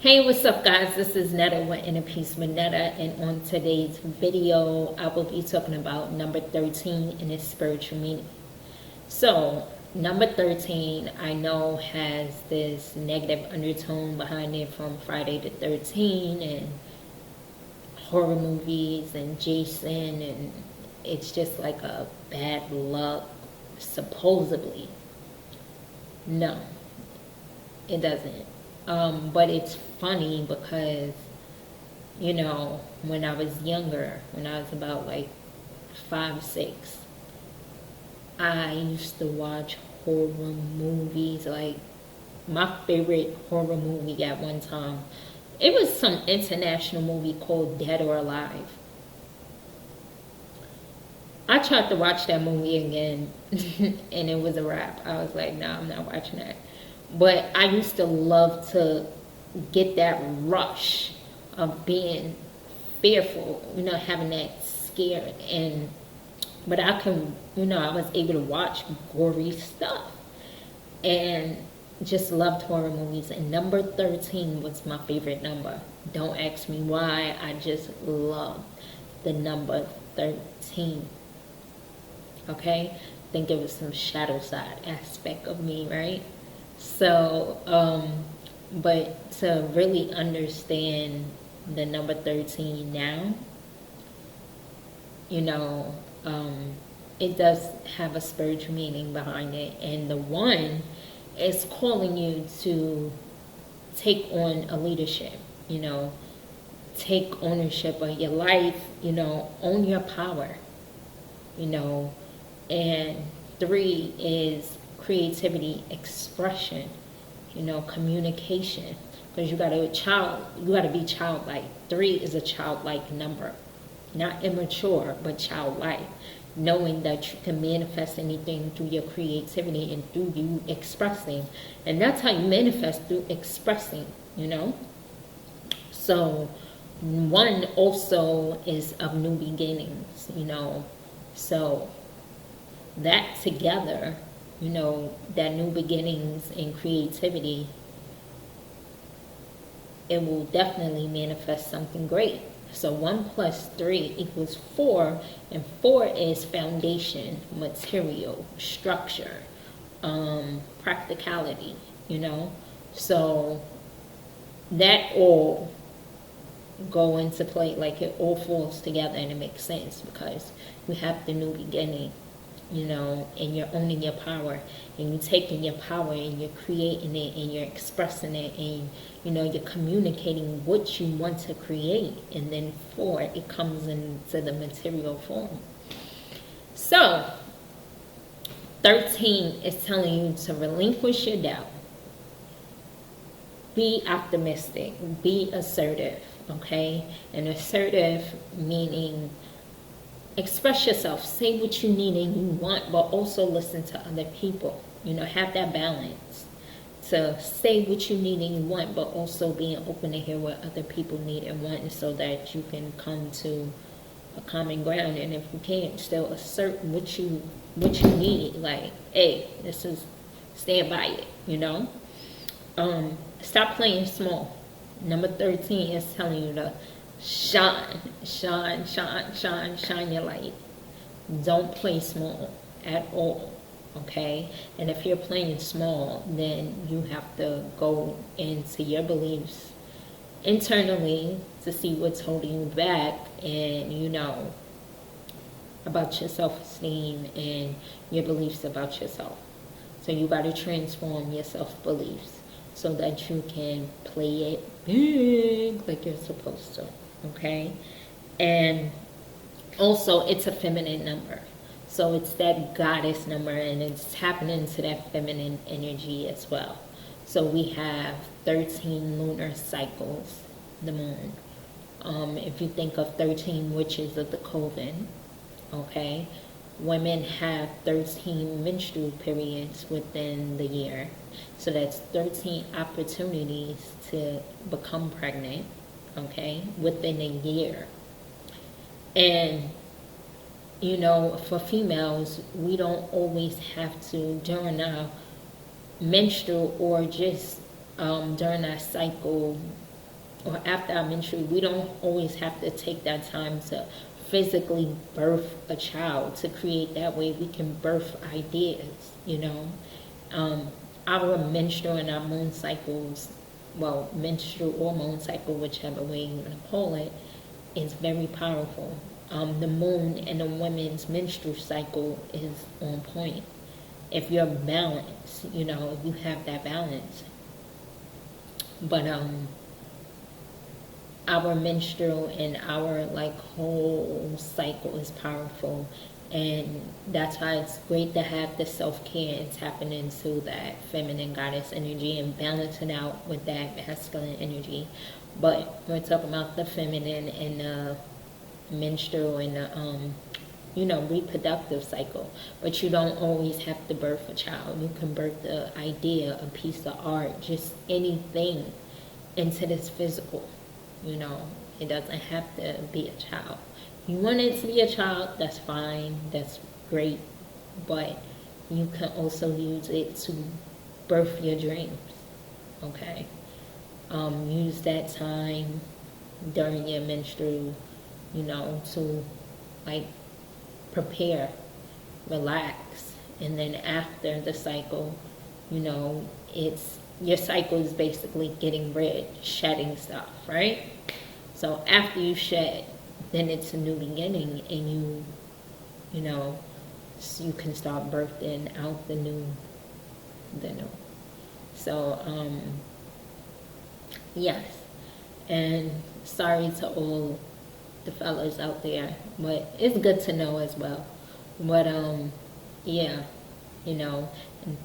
Hey, what's up, guys? This is Netta with Inner Peace with Netta, and on today's video, I will be talking about number 13 and its spiritual meaning. So, number 13, I know has this negative undertone behind it from Friday the 13th and horror movies and Jason, and it's just like a bad luck, supposedly. No, it doesn't. But it's funny because, when I was younger, when I was about like 5, 6, I used to watch horror movies. Like, my favorite horror movie at one time, it was some international movie called Dead or Alive. I tried to watch that movie again, and it was a wrap. I was like, nah, I'm not watching that. But I used to love to get that rush of being fearful, having that scare. But I was able to watch gory stuff and just loved horror movies. And number 13 was my favorite number. Don't ask me why. I just loved the number 13. Okay? I think it was some shadow side aspect of me, right? So, but to really understand the number 13 now, it does have a spiritual meaning behind it. And the one is calling you to take on a leadership, take ownership of your life, own your power, and 3 is creativity, expression, communication. Because you gotta be childlike. 3 is a childlike number, not immature, but childlike. Knowing that you can manifest anything through your creativity and through you expressing, and that's how you manifest, through expressing. So 1 also is of new beginnings. So that together, that new beginnings and creativity, it will definitely manifest something great. So 1 plus 3 equals 4, and 4 is foundation, material, structure, practicality, So that all go into play, like it all falls together and it makes sense because you have the new beginning. And you're owning your power, and you're taking your power and you're creating it and you're expressing it, and you're communicating what you want to create, and then 4, it comes into the material form. So 13 is telling you to relinquish your doubt, be optimistic, be assertive. Okay? And assertive meaning express yourself, say what you need and you want, but also listen to other people. Have that balance to say what you need and you want, but also being open to hear what other people need and want, so that you can come to a common ground. And if you can't, still assert what you need. Like, hey, this is, stand by it. Stop playing small. Number 13 is telling you to shine your light. Don't play small at all. Okay? And if you're playing small, then you have to go into your beliefs internally to see what's holding you back, and about your self-esteem and your beliefs about yourself. So you got to transform your self-beliefs so that you can play it big like you're supposed to. Okay? And also, it's a feminine number. So it's that goddess number, and it's tapping into that feminine energy as well. So we have 13 lunar cycles, the moon. If you think of 13 witches of the coven, okay, women have 13 menstrual periods within the year. So that's 13 opportunities to become pregnant, okay, within a year. And for females, we don't always have to, during our menstrual or just during our cycle, or after our menstruation, we don't always have to take that time to physically birth a child. To create that way, we can birth ideas, our menstrual and our moon cycles, well, menstrual or moon cycle, whichever way you want to call it, is very powerful. The moon and the women's menstrual cycle is on point. If you're balanced, if you have that balance. But our menstrual and our whole cycle is powerful, and that's why it's great to have the self-care and tapping into that feminine goddess energy and balancing out with that masculine energy. But we're talking about the feminine and the menstrual and the reproductive cycle. But you don't always have to birth a child. You can birth the idea, a piece of art, just anything into this physical. It doesn't have to be a child. You want it to be a child, that's fine, that's great, but you can also use it to birth your dreams, okay? Use that time during your menstrual, to prepare, relax, and then after the cycle, your cycle is basically getting rid, shedding stuff, right? So after you shed, then it's a new beginning, and you can start birthing out the new. So, yes. And sorry to all the fellas out there, but it's good to know as well. But, yeah, and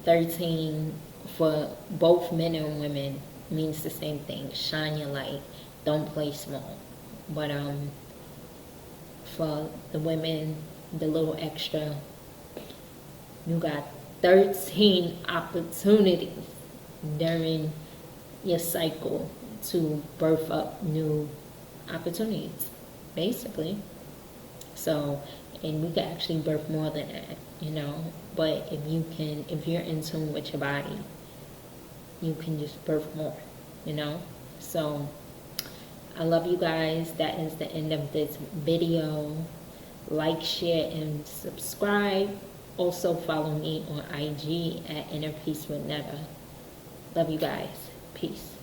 13 for both men and women means the same thing. Shine your light. Don't play small. But for the women, the little extra, you got 13 opportunities during your cycle to birth up new opportunities, basically. So, and we can actually birth more than that, but if you're in tune with your body, you can just birth more, So I love you guys. That is the end of this video. Like, share, and subscribe. Also follow me on IG at Inner Peace with Netta. Love you guys. Peace.